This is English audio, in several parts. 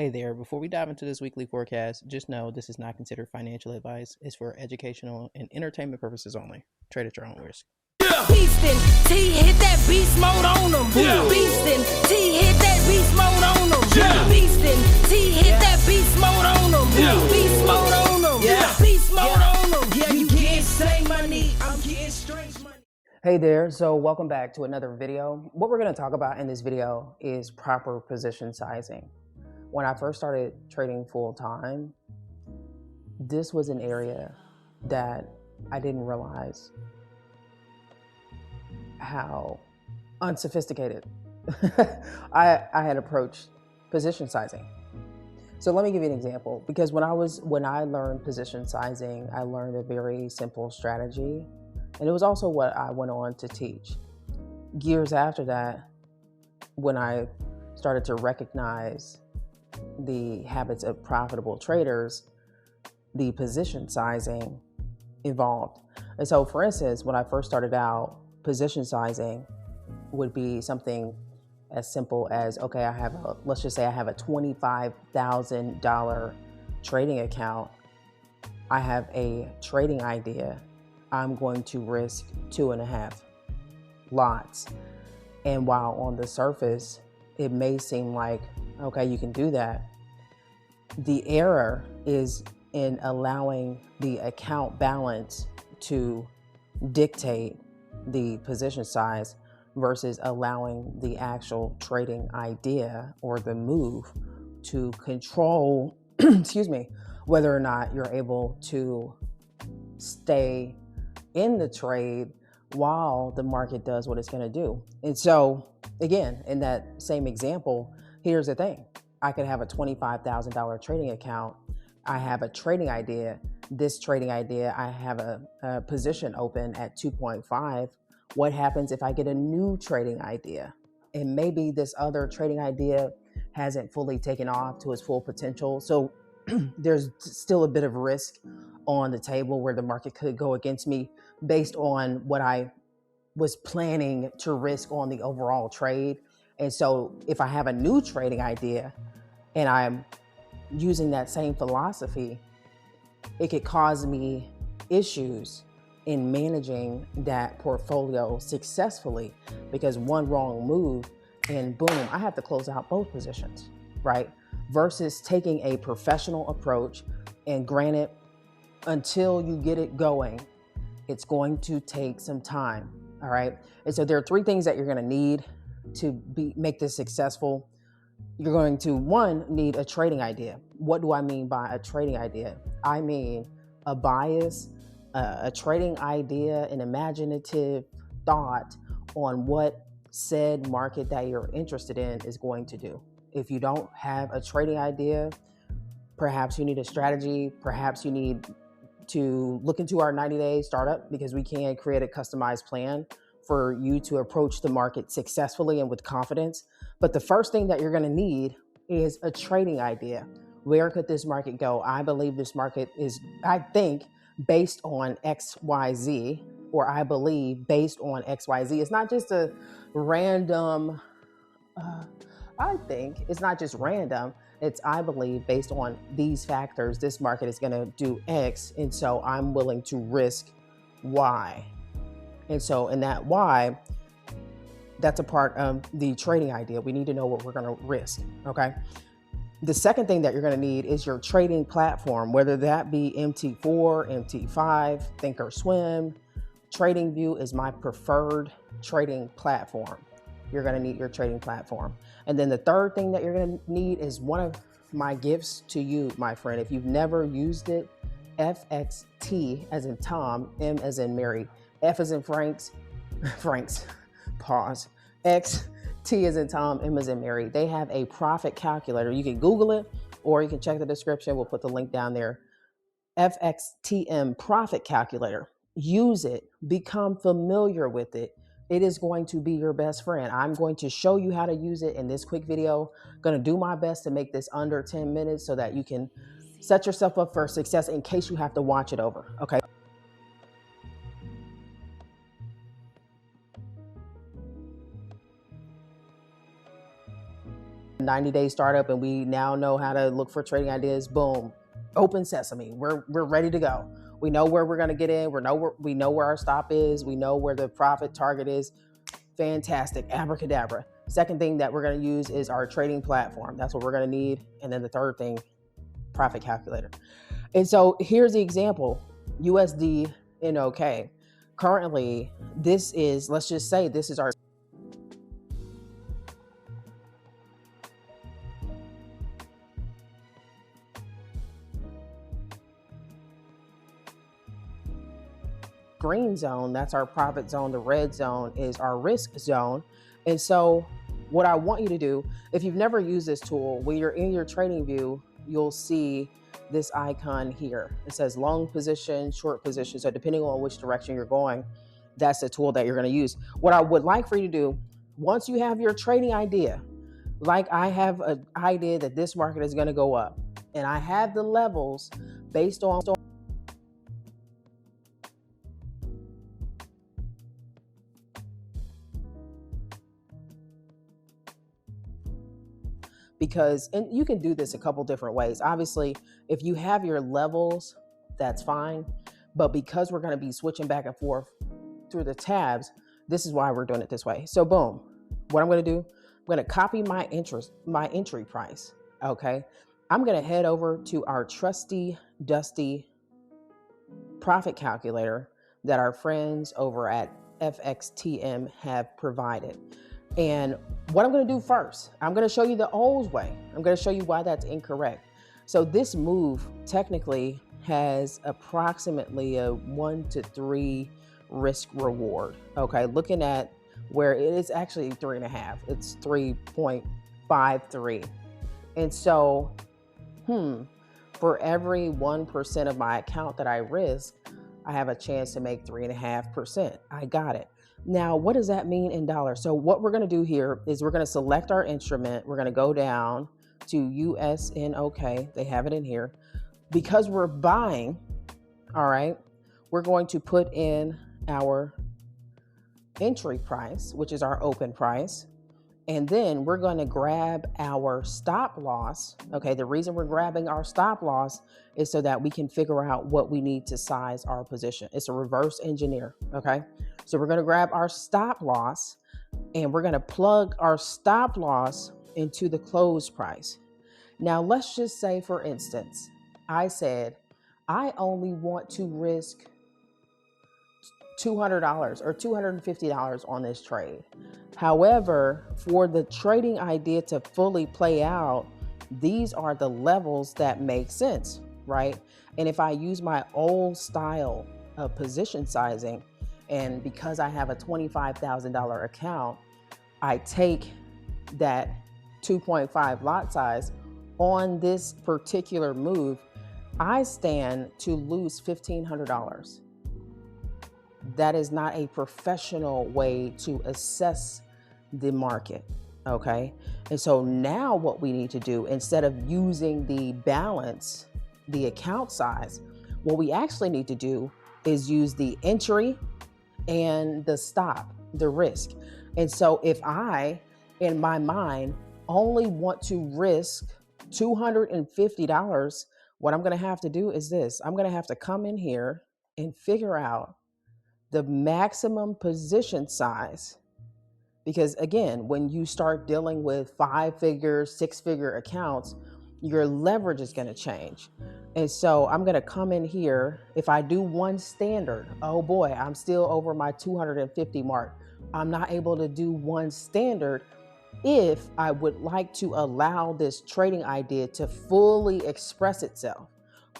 Hey there, before we dive into this weekly forecast, just know this is not considered financial advice. It's for educational and entertainment purposes only. Trade at your own risk. Beastin', T hit that beast mode on them. Beastin', T hit that beast mode on them. Beastin', T hit that beast mode on them. Beast mode on them. Beast mode on them. Yeah, you can't say money. I'm getting strange money. Hey there, so welcome back to another video. What we're going to talk about in this video is proper position sizing. When I first started trading full time, this was an area that I didn't realize how unsophisticated I had approached position sizing. So let me give you an example, because when I learned position sizing, I learned a very simple strategy, and it was also what I went on to teach. Years after that, when I started to recognize the habits of profitable traders, the position sizing evolved. And so, for instance, when I first started out, position sizing would be something as simple as, okay, let's just say I have a $25,000 trading account. I have a trading idea. I'm going to risk 2.5 lots. And while on the surface, it may seem like, okay, you can do that, the error is in allowing the account balance to dictate the position size versus allowing the actual trading idea or the move to control, excuse me, whether or not you're able to stay in the trade while the market does what it's going to do. And so, again, in that same example, here's the thing. I could have a $25,000 trading account. I have a trading idea. This trading idea, I have a position open at 2.5. What happens if I get a new trading idea? And maybe this other trading idea hasn't fully taken off to its full potential. So there's still a bit of risk on the table where the market could go against me based on what I was planning to risk on the overall trade. And so if I have a new trading idea and I'm using that same philosophy, it could cause me issues in managing that portfolio successfully, because one wrong move and boom, I have to close out both positions, right? Versus taking a professional approach, and granted, until you get it going, it's going to take some time, all right? And so there are 3 things that you're gonna need to make this successful. You're going to, 1, need a trading idea. What do I mean by a trading idea? I mean a bias, a trading idea, an imaginative thought on what said market that you're interested in is going to do. If you don't have a trading idea, perhaps you need a strategy, perhaps you need to look into our 90-day startup, because we can create a customized plan for you to approach the market successfully and with confidence. But the first thing that you're going to need is a trading idea. Where could this market go? I believe this market is, I think, based on XYZ, or I believe based on XYZ. It's not just a random, I think it's not just random. It's, I believe, based on these factors, this market is going to do X. And so I'm willing to risk Y. And so in that Y, that's a part of the trading idea. We need to know what we're going to risk, okay? The second thing that you're going to need is your trading platform, whether that be MT4, MT5, Thinkorswim. TradingView is my preferred trading platform. You're going to need your trading platform. And then the third thing that you're going to need is one of my gifts to you, my friend. If you've never used it, FXT as in Tom, M as in Mary, F as in Frank's, pause, X, T as in Tom, M as in Mary. They have a profit calculator. You can Google it, or you can check the description. We'll put the link down there. FXTM profit calculator. Use it. Become familiar with it. It is going to be your best friend. I'm going to show you how to use it in this quick video. I'm going to do my best to make this under 10 minutes so that you can set yourself up for success in case you have to watch it over, okay? 90-day startup and we now know how to look for trading ideas. Boom, open sesame. We're ready to go. We know where we're going to get in. We know where our stop is. We know where the profit target is. Fantastic. Abracadabra. Second thing that we're going to use is our trading platform. That's what we're going to need. And then the third thing, profit calculator. And so here's the example, USD NOK. Currently, this is, let's just say this is our green zone. That's our profit zone. The red zone is our risk zone. And so what I want you to do, if you've never used this tool, when you're in your trading view, you'll see this icon here. It says long position, short position. So depending on which direction you're going, that's the tool that you're going to use. What I would like for you to do, once you have your trading idea, like I have an idea that this market is going to go up, and I have the levels based on because, and you can do this a couple different ways. Obviously, if you have your levels, that's fine. But because we're going to be switching back and forth through the tabs, this is why we're doing it this way. So boom, what I'm going to do, I'm going to copy my entry price. Okay. I'm going to head over to our trusty, dusty profit calculator that our friends over at FXTM have provided. And what I'm going to do first, I'm going to show you the old way. I'm going to show you why that's incorrect. So this move technically has approximately a 1 to 3 risk reward. Okay, looking at where it is actually 3.5, it's 3.53. And so, for every 1% of my account that I risk, I have a chance to make 3.5%. I got it. Now, what does that mean in dollars? So what we're going to do here is we're going to select our instrument. We're going to go down to USNOK. They have it in here. Because we're buying, all right, we're going to put in our entry price, which is our open price. And then we're going to grab our stop loss. Okay, the reason we're grabbing our stop loss is so that we can figure out what we need to size our position. It's a reverse engineer, okay? So we're going to grab our stop loss and we're going to plug our stop loss into the close price. Now, let's just say, for instance, I said, I only want to risk $200 or $250 on this trade. However, for the trading idea to fully play out, these are the levels that make sense, right? And if I use my old style of position sizing, and because I have a $25,000 account, I take that 2.5 lot size on this particular move, I stand to lose $1,500. That is not a professional way to assess the market, okay? And so now what we need to do, instead of using the balance, the account size, what we actually need to do is use the entry and the stop, the risk. And so if I, in my mind, only want to risk $250, what I'm going to have to do is this. I'm going to have to come in here and figure out the maximum position size. Because again, when you start dealing with 5-figure, 6-figure accounts, your leverage is going to change. And so I'm going to come in here. If I do one standard, oh boy, I'm still over my 250 mark. I'm not able to do one standard if I would like to allow this trading idea to fully express itself.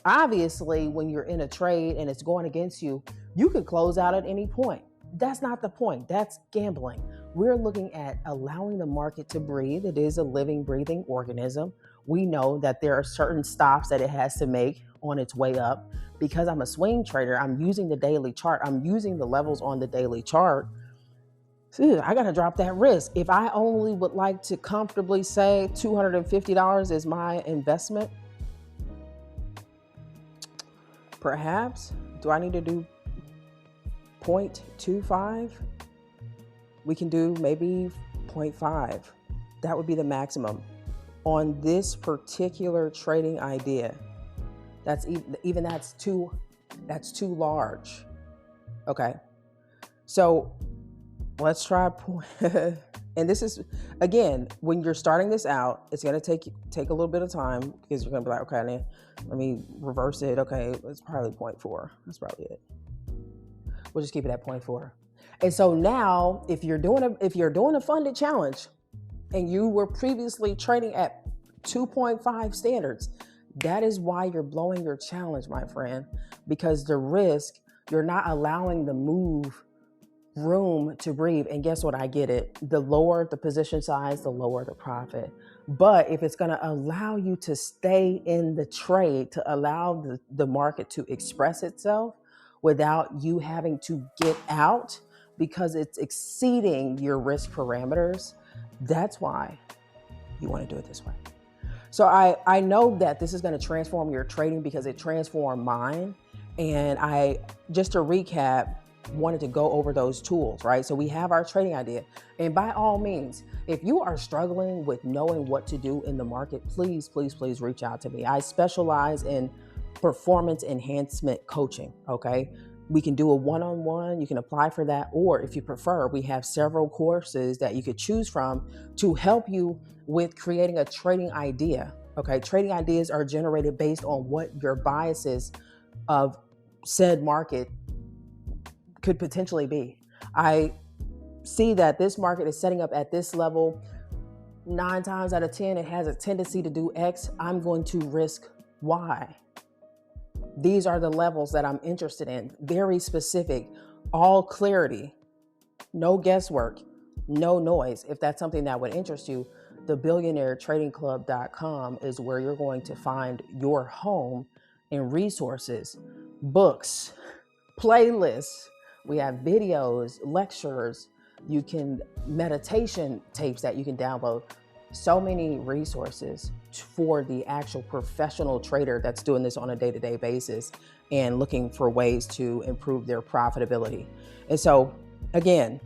Obviously, when you're in a trade and it's going against you, you could close out at any point. That's not the point. That's gambling. We're looking at allowing the market to breathe. It is a living, breathing organism. We know that there are certain stops that it has to make on its way up. Because I'm a swing trader, I'm using the daily chart. I'm using the levels on the daily chart. I got to drop that risk. If I only would like to comfortably say $250 is my investment, perhaps, do I need to do 0.25? We can do maybe 0.5. That would be the maximum. on this particular trading idea, that's even that's too large. Okay. So let's try and this is, again, when you're starting this out, it's going to take a little bit of time, because you're going to be like, okay, let me reverse it. Okay, it's probably 0.4. That's probably it. We'll just keep it at 0.4. And so now, if you're doing a funded challenge and you were previously trading at 2.5 standards, that is why you're blowing your challenge, my friend, because the risk, you're not allowing the move room to breathe. And guess what? I get it. The lower the position size, the lower the profit. But if it's going to allow you to stay in the trade, to allow the market to express itself without you having to get out because it's exceeding your risk parameters, that's why you want to do it this way. So I know that this is going to transform your trading, because it transformed mine. And just to recap, wanted to go over those tools, right? So we have our trading idea. And by all means, if you are struggling with knowing what to do in the market, please, please, please reach out to me. I specialize in performance enhancement coaching, okay? We can do a one-on-one, you can apply for that. Or if you prefer, we have several courses that you could choose from to help you with creating a trading idea, okay? Trading ideas are generated based on what your biases of said market could potentially be. I see that this market is setting up at this level. 9 times out of 10, it has a tendency to do X. I'm going to risk Y. These are the levels that I'm interested in. Very specific, all clarity, no guesswork, no noise. If that's something that would interest you, thebillionairetradingclub.com is where you're going to find your home in resources, books, playlists. We have videos, lectures, meditation tapes that you can download. So many resources for the actual professional trader that's doing this on a day-to-day basis and looking for ways to improve their profitability. And so, again,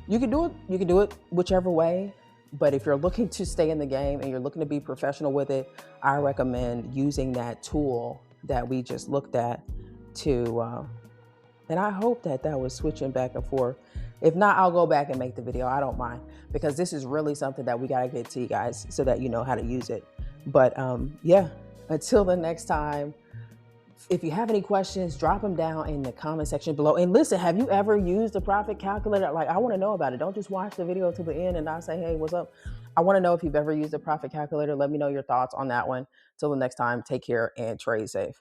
you can do it whichever way. But if you're looking to stay in the game and you're looking to be professional with it, I recommend using that tool that we just looked at and I hope that was switching back and forth. If not, I'll go back and make the video. I don't mind, because this is really something that we got to get to you guys so that you know how to use it. But yeah, until the next time, if you have any questions, drop them down in the comment section below. And listen, have you ever used the profit calculator? Like, I want to know about it. Don't just watch the video to the end and not say, hey, what's up? I want to know if you've ever used the profit calculator. Let me know your thoughts on that one. Till the next time, take care and trade safe.